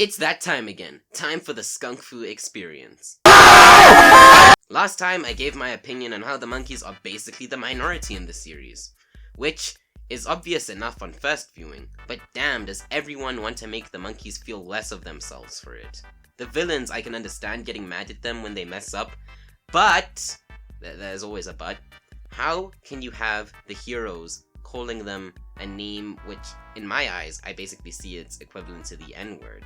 It's that time again. Time for the Skunk Fu experience. Last time I gave my opinion on how the monkeys are basically the minority in the series, which is obvious enough on first viewing, but damn does everyone want to make the monkeys feel less of themselves for it. The villains, I can understand getting mad at them when they mess up, but, there's always a but, how can you have the heroes calling them a name which, in my eyes, I basically see it's equivalent to the N-word?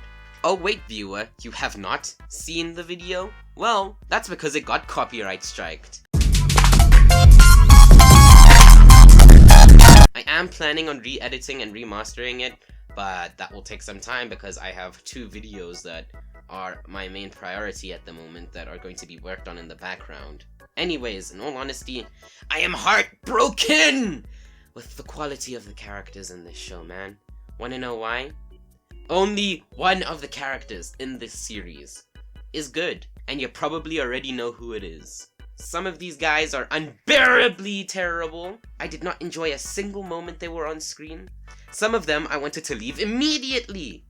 Oh wait, viewer, you have not seen the video? Well, that's because it got copyright striked. I am planning on re-editing and remastering it, but that will take some time because I have 2 videos that are my main priority at the moment that are going to be worked on in the background. Anyways, in all honesty, I am heartbroken with the quality of the characters in this show, man. Wanna know why? Only one of the characters in this series is good, and you probably already know who it is. Some of these guys are unbearably terrible. I did not enjoy a single moment they were on screen. Some of them I wanted to leave immediately.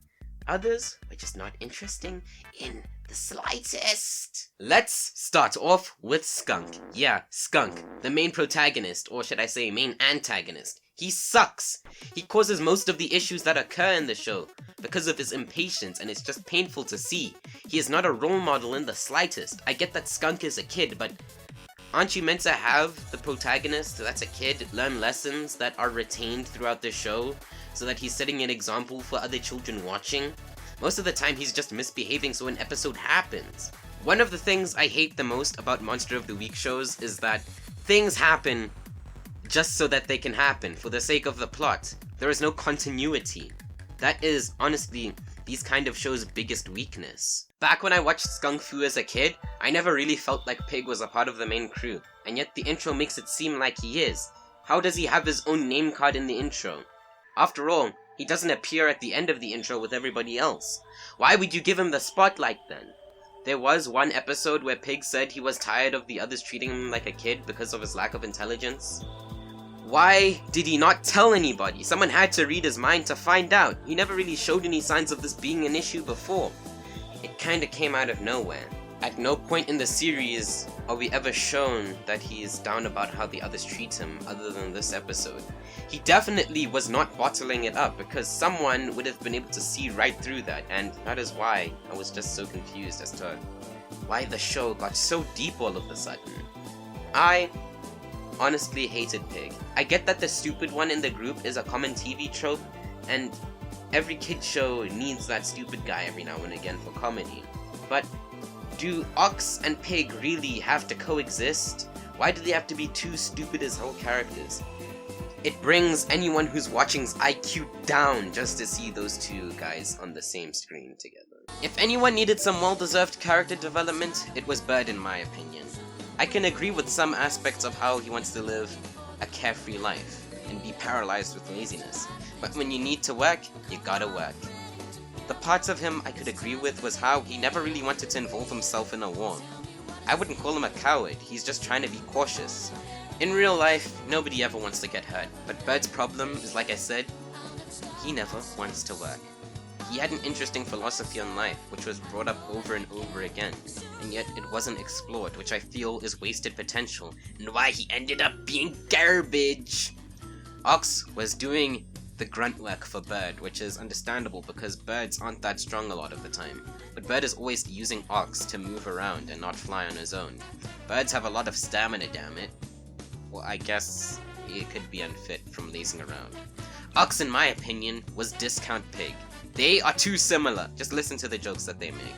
Others were just not interesting in the slightest. Let's start off with Skunk. Yeah, Skunk, the main protagonist, or should I say main antagonist. He sucks. He causes most of the issues that occur in the show because of his impatience, and it's just painful to see. He is not a role model in the slightest. I get that Skunk is a kid, but aren't you meant to have the protagonist that's a kid learn lessons that are retained throughout the show so that he's setting an example for other children watching? Most of the time he's just misbehaving so an episode happens. One of the things I hate the most about Monster of the Week shows is that things happen just so that they can happen, for the sake of the plot. There is no continuity. That is, honestly, these kind of shows' biggest weakness. Back when I watched Skunk Fu as a kid, I never really felt like Pig was a part of the main crew, and yet the intro makes it seem like he is. How does he have his own name card in the intro? After all, he doesn't appear at the end of the intro with everybody else. Why would you give him the spotlight then? There was one episode where Pig said he was tired of the others treating him like a kid because of his lack of intelligence. Why did he not tell anybody? Someone had to read his mind to find out. He never really showed any signs of this being an issue before. It kinda came out of nowhere. At no point in the series are we ever shown that he is down about how the others treat him other than this episode. He definitely was not bottling it up because someone would have been able to see right through that, and that is why I was just so confused as to why the show got so deep all of a sudden. I honestly hated Pig. I get that the stupid one in the group is a common TV trope, and every kid show needs that stupid guy every now and again for comedy. But do Ox and Pig really have to coexist? Why do they have to be 2 stupid as hell characters? It brings anyone who's watching's IQ down just to see those 2 guys on the same screen together. If anyone needed some well-deserved character development, it was Bird in my opinion. I can agree with some aspects of how he wants to live a carefree life and be paralyzed with laziness, but when you need to work, you gotta work. The parts of him I could agree with was how he never really wanted to involve himself in a war. I wouldn't call him a coward, he's just trying to be cautious. In real life, nobody ever wants to get hurt, but Bird's problem is, like I said, he never wants to work. He had an interesting philosophy on life, which was brought up over and over again, and yet it wasn't explored, which I feel is wasted potential, and why he ended up being garbage. Ox was doing the grunt work for Bird, which is understandable because birds aren't that strong a lot of the time, but Bird is always using Ox to move around and not fly on his own. Birds have a lot of stamina, damn it. Well, I guess it could be unfit from lazing around. Ox, in my opinion, was Discount Pig. They are too similar. Just listen to the jokes that they make.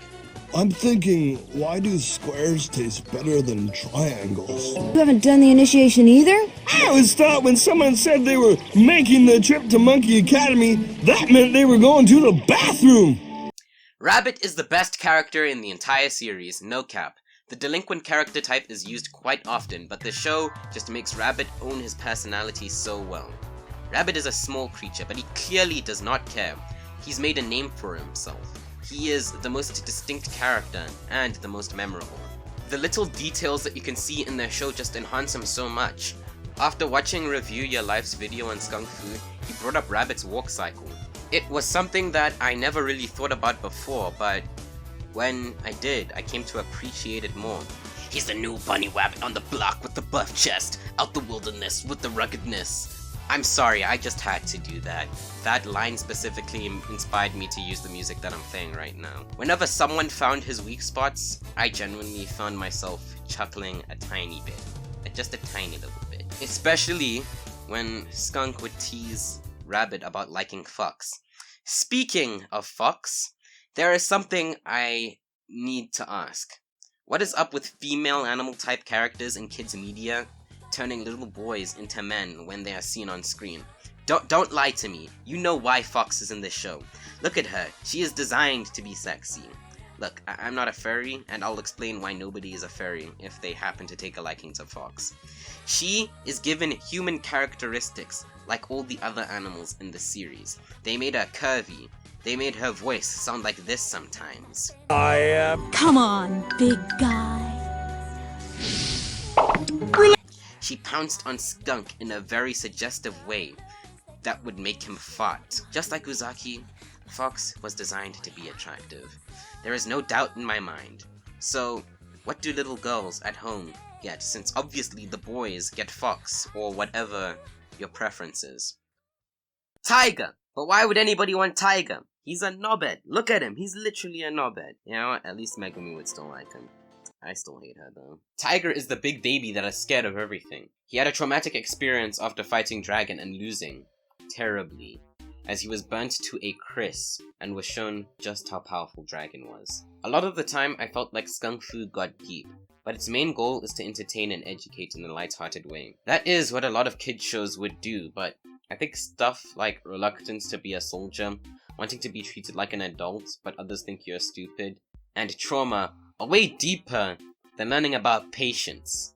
I'm thinking, why do squares taste better than triangles? You haven't done the initiation either? I always thought when someone said they were making the trip to Monkey Academy, that meant they were going to the bathroom! Rabbit is the best character in the entire series, no cap. The delinquent character type is used quite often, but the show just makes Rabbit own his personality so well. Rabbit is a small creature, but he clearly does not care. He's made a name for himself. He is the most distinct character, and the most memorable. The little details that you can see in the show just enhance him so much. After watching Review Your Life's video on Skunk Fu, he brought up Rabbit's walk cycle. It was something that I never really thought about before, but when I did, I came to appreciate it more. He's the new bunny rabbit on the block with the buff chest, out the wilderness with the ruggedness. I'm sorry, I just had to do that. That line specifically inspired me to use the music that I'm playing right now. Whenever someone found his weak spots, I genuinely found myself chuckling a tiny bit. Just a tiny little bit. Especially when Skunk would tease Rabbit about liking Fox. Speaking of Fox, there is something I need to ask. What is up with female animal type characters in kids media turning little boys into men when they are seen on screen? Don't lie to me. You know why Fox is in this show. Look at her. She is designed to be sexy. Look, I'm not a furry, and I'll explain why nobody is a furry if they happen to take a liking to Fox. She is given human characteristics like all the other animals in the series. They made her curvy. They made her voice sound like this sometimes. Come on, big guy. She pounced on Skunk in a very suggestive way that would make him fart. Just like Uzaki, Fox was designed to be attractive. There is no doubt in my mind. So, what do little girls at home get, since obviously the boys get Fox, or whatever your preference is? Tiger! But why would anybody want Tiger? He's a knobhead. Look at him, he's literally a knobhead. You know what, at least Megumi would still like him. I still hate her though. Tiger is the big baby that is scared of everything. He had a traumatic experience after fighting Dragon and losing terribly, as he was burnt to a crisp and was shown just how powerful Dragon was. A lot of the time I felt like Skunk Fu got deep, but its main goal is to entertain and educate in a light-hearted way. That is what a lot of kids shows would do, but I think stuff like reluctance to be a soldier, wanting to be treated like an adult but others think you're stupid, and trauma are way deeper than learning about patience.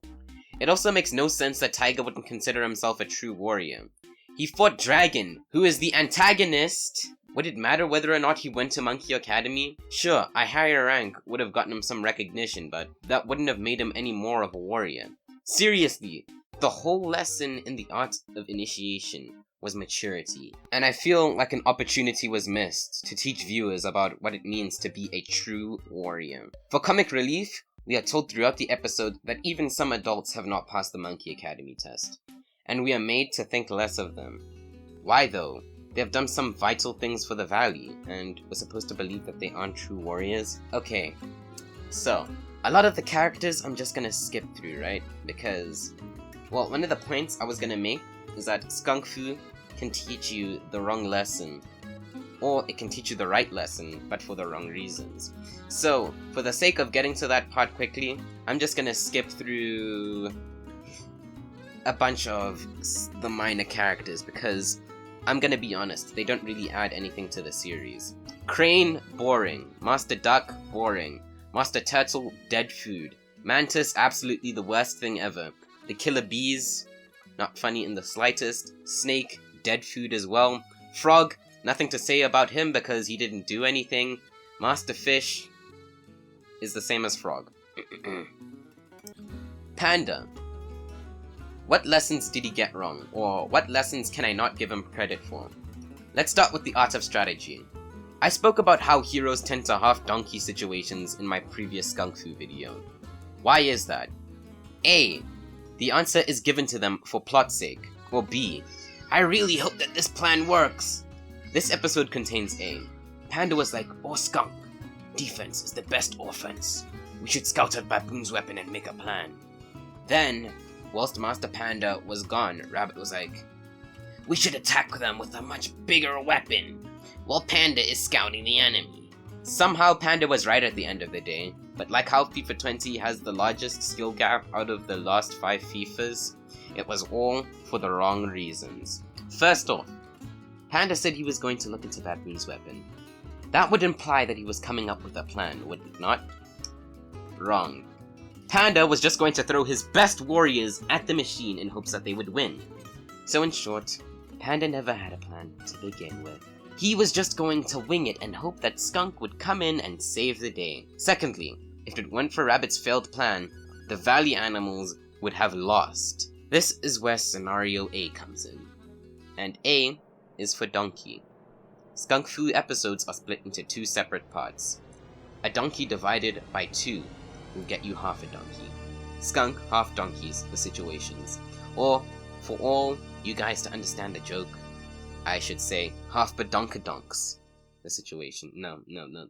It also makes no sense that Tiger wouldn't consider himself a true warrior. He fought Dragon, who is the antagonist. Would it matter whether or not he went to Monkey Academy? Sure, a higher rank would have gotten him some recognition, but that wouldn't have made him any more of a warrior. Seriously, the whole lesson in the art of initiation was maturity, and I feel like an opportunity was missed to teach viewers about what it means to be a true warrior. For comic relief, we are told throughout the episode that even some adults have not passed the Monkey Academy test, and we are made to think less of them. Why though? They have done some vital things for the Valley, and we're supposed to believe that they aren't true warriors? Okay, so, a lot of the characters I'm just gonna skip through, right? Because, well, one of the points I was gonna make is that Skunk Fu can teach you the wrong lesson, or it can teach you the right lesson, but for the wrong reasons. So, for the sake of getting to that part quickly, I'm just gonna skip through a bunch of the minor characters, because I'm gonna be honest, they don't really add anything to the series. Crane, boring. Master Duck, boring. Master Turtle, dead food. Mantis, absolutely the worst thing ever. The killer bees, not funny in the slightest. Snake, dead food as well. Frog, nothing to say about him because he didn't do anything. Master Fish is the same as Frog. Panda. What lessons did he get wrong? Or what lessons can I not give him credit for? Let's start with the art of strategy. I spoke about how heroes tend to half-donkey situations in my previous Skunk Fu video. Why is that? A. The answer is given to them for plot's sake. Or B. I really hope that this plan works. This episode contains A. Panda was like, "Oh Skunk, defense is the best offense. We should scout out Baboon's weapon and make a plan." Then, whilst Master Panda was gone, Rabbit was like, "We should attack them with a much bigger weapon, while Panda is scouting the enemy." Somehow Panda was right at the end of the day, but like how FIFA 20 has the largest skill gap out of the last 5 FIFAs, it was all for the wrong reasons. First off, Panda said he was going to look into Baboon's weapon. That would imply that he was coming up with a plan, would it not? Wrong. Panda was just going to throw his best warriors at the machine in hopes that they would win. So in short, Panda never had a plan to begin with. He was just going to wing it and hope that Skunk would come in and save the day. Secondly, if it weren't for Rabbit's failed plan, the Valley animals would have lost. This is where scenario A comes in. And A is for donkey. Skunk Fu episodes are split into 2 separate parts. A donkey divided by 2 will get you half a donkey. Skunk, half donkeys, the situations. Or, for all you guys to understand the joke, I should say half badonkadonks, the situation. No,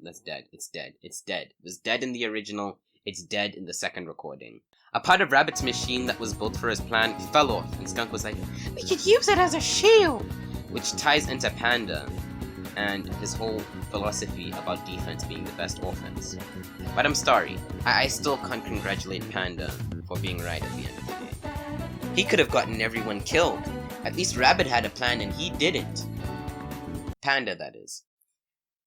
that's dead. It's dead. It's dead. It was dead in the original. It's dead in the second recording. A part of Rabbit's machine that was built for his plan fell off, and Skunk was like, "We could use it as a shield!" Which ties into Panda and his whole philosophy about defense being the best offense. But I'm sorry, I still can't congratulate Panda for being right at the end of the day. He could have gotten everyone killed. At least Rabbit had a plan and he didn't. Panda, that is.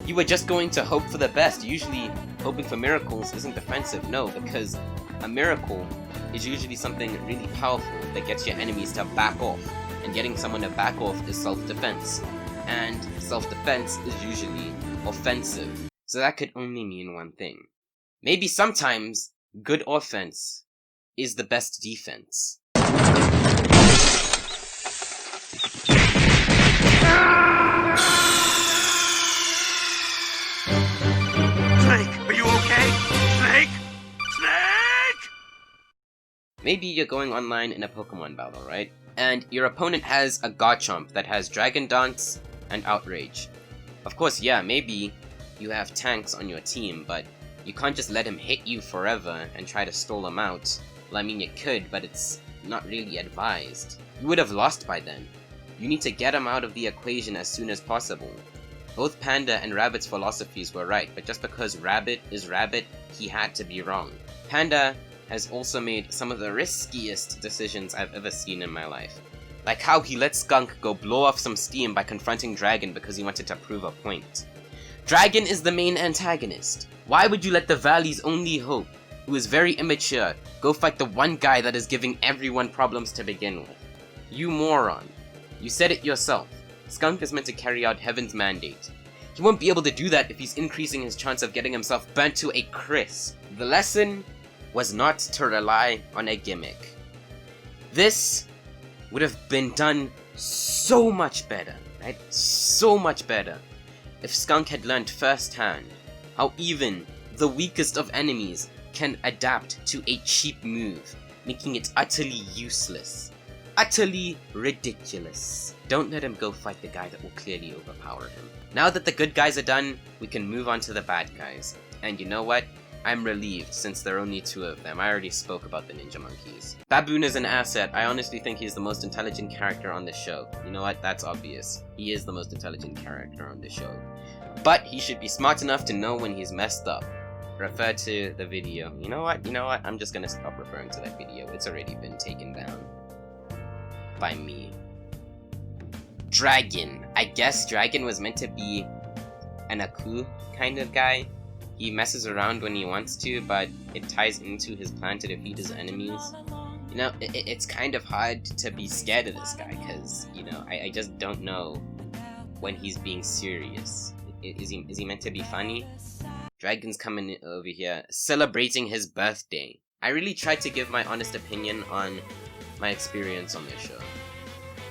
You were just going to hope for the best. Usually, hoping for miracles isn't defensive, no, because a miracle is usually something really powerful that gets your enemies to back off. And getting someone to back off is self-defense. And self-defense is usually offensive. So that could only mean one thing. Maybe sometimes good offense is the best defense. Snake, are you okay? Snake? Snake! Maybe you're going online in a Pokemon battle, right? And your opponent has a Garchomp that has Dragon Dance and Outrage. Of course, yeah, maybe you have tanks on your team, but you can't just let him hit you forever and try to stall him out. Well, I mean, you could, but it's not really advised. You would have lost by then. You need to get him out of the equation as soon as possible. Both Panda and Rabbit's philosophies were right, but just because Rabbit is Rabbit, he had to be wrong. Panda has also made some of the riskiest decisions I've ever seen in my life. Like how he let Skunk go blow off some steam by confronting Dragon because he wanted to prove a point. Dragon is the main antagonist. Why would you let the Valley's only hope, who is very immature, go fight the one guy that is giving everyone problems to begin with? You moron. You said it yourself. Skunk is meant to carry out Heaven's mandate. He won't be able to do that if he's increasing his chance of getting himself burnt to a crisp. The lesson was not to rely on a gimmick. This would have been done so much better, right? So much better if Skunk had learned firsthand how even the weakest of enemies can adapt to a cheap move, making it utterly useless. Utterly ridiculous. Don't let him go fight the guy that will clearly overpower him. Now that the good guys are done, we can move on to the bad guys. And you know what? I'm relieved since there are only 2 of them. I already spoke about the Ninja Monkeys. Baboon is an asset. I honestly think he's the most intelligent character on the show. You know what? That's obvious. He is the most intelligent character on the show. But he should be smart enough to know when he's messed up. Refer to the video. You know what? I'm just gonna stop referring to that video. It's already been taken down. By me. Dragon. I guess Dragon was meant to be an Aku kind of guy. He messes around when he wants to, but it ties into his plan to defeat his enemies. You know, it's kind of hard to be scared of this guy, because, you know, I just don't know when he's being serious. Is he meant to be funny? Dragon's coming over here, celebrating his birthday. I really tried to give my honest opinion on my experience on this show.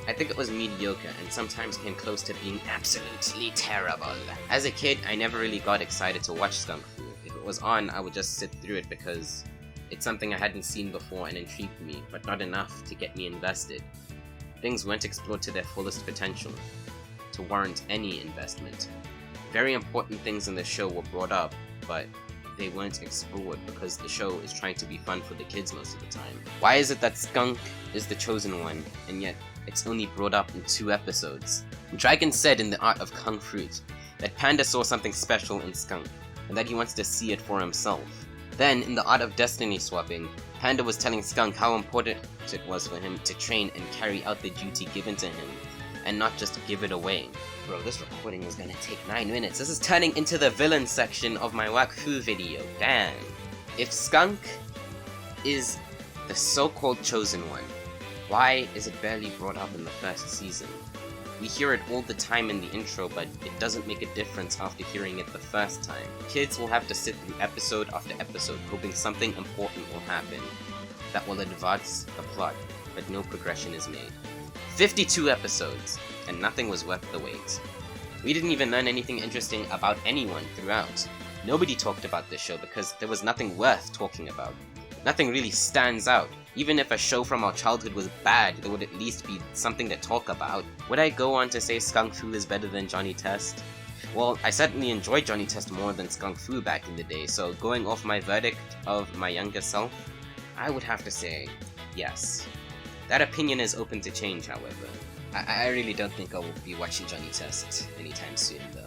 I think it was mediocre and sometimes came close to being absolutely terrible. As a kid, I never really got excited to watch Skunk Fu. If it was on, I would just sit through it because it's something I hadn't seen before and intrigued me, but not enough to get me invested. Things weren't explored to their fullest potential to warrant any investment. Very important things in the show were brought up, but they weren't explored because the show is trying to be fun for the kids most of the time. Why is it that Skunk is the chosen one, and yet it's only brought up in 2 episodes? Dragon said in The Art of Kung Fruit that Panda saw something special in Skunk, and that he wants to see it for himself. Then, in The Art of Destiny Swapping, Panda was telling Skunk how important it was for him to train and carry out the duty given to him, and not just give it away. Bro, this recording is gonna take 9 minutes. This is turning into the villain section of my Wakfu video. Damn. If Skunk is the so-called chosen one, why is it barely brought up in the first season? We hear it all the time in the intro, but it doesn't make a difference after hearing it the first time. Kids will have to sit through episode after episode hoping something important will happen that will advance the plot, but no progression is made. 52 episodes, and nothing was worth the wait. We didn't even learn anything interesting about anyone throughout. Nobody talked about this show because there was nothing worth talking about. Nothing really stands out. Even if a show from our childhood was bad, there would at least be something to talk about. Would I go on to say Skunk Fu is better than Johnny Test? Well, I certainly enjoyed Johnny Test more than Skunk Fu back in the day, so going off my verdict of my younger self, I would have to say yes. That opinion is open to change, however. I really don't think I will be watching Johnny Test anytime soon, though.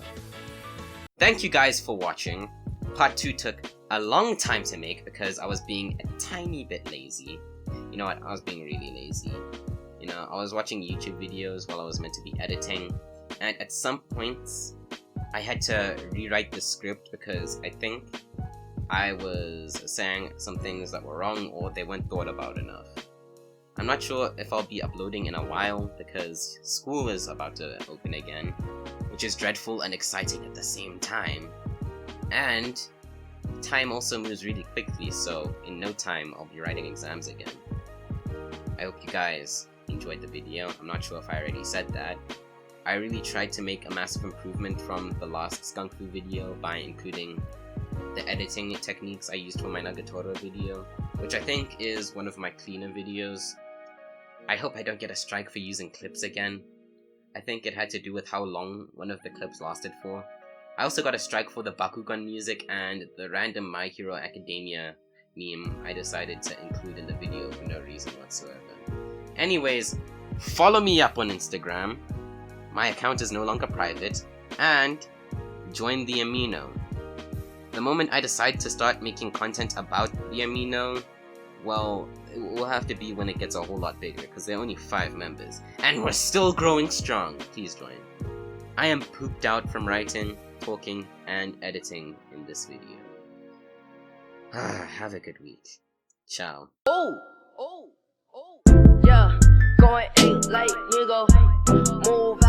Thank you guys for watching. Part 2 took a long time to make because I was being a tiny bit lazy. You know what? I was being really lazy. You know, I was watching YouTube videos while I was meant to be editing, and at some points, I had to rewrite the script because I think I was saying some things that were wrong or they weren't thought about enough. I'm not sure if I'll be uploading in a while because school is about to open again, which is dreadful and exciting at the same time. And time also moves really quickly, so in no time I'll be writing exams again. I hope you guys enjoyed the video. I'm not sure if I already said that. I really tried to make a massive improvement from the last Skunk Fu video by including the editing techniques I used for my Nagatoro video, which I think is one of my cleaner videos. I hope I don't get a strike for using clips again. I think it had to do with how long one of the clips lasted for. I also got a strike for the Bakugan music and the random My Hero Academia meme I decided to include in the video for no reason whatsoever. Anyways, follow me up on Instagram. My account is no longer private, and join the Amino. The moment I decide to start making content about the Amino, well, it will have to be when it gets a whole lot bigger, because there are only 5 members, and we're still growing strong. Please join. I am pooped out from writing, talking, and editing in this video. Have a good week. Ciao. Yeah, going ain't like nigga, move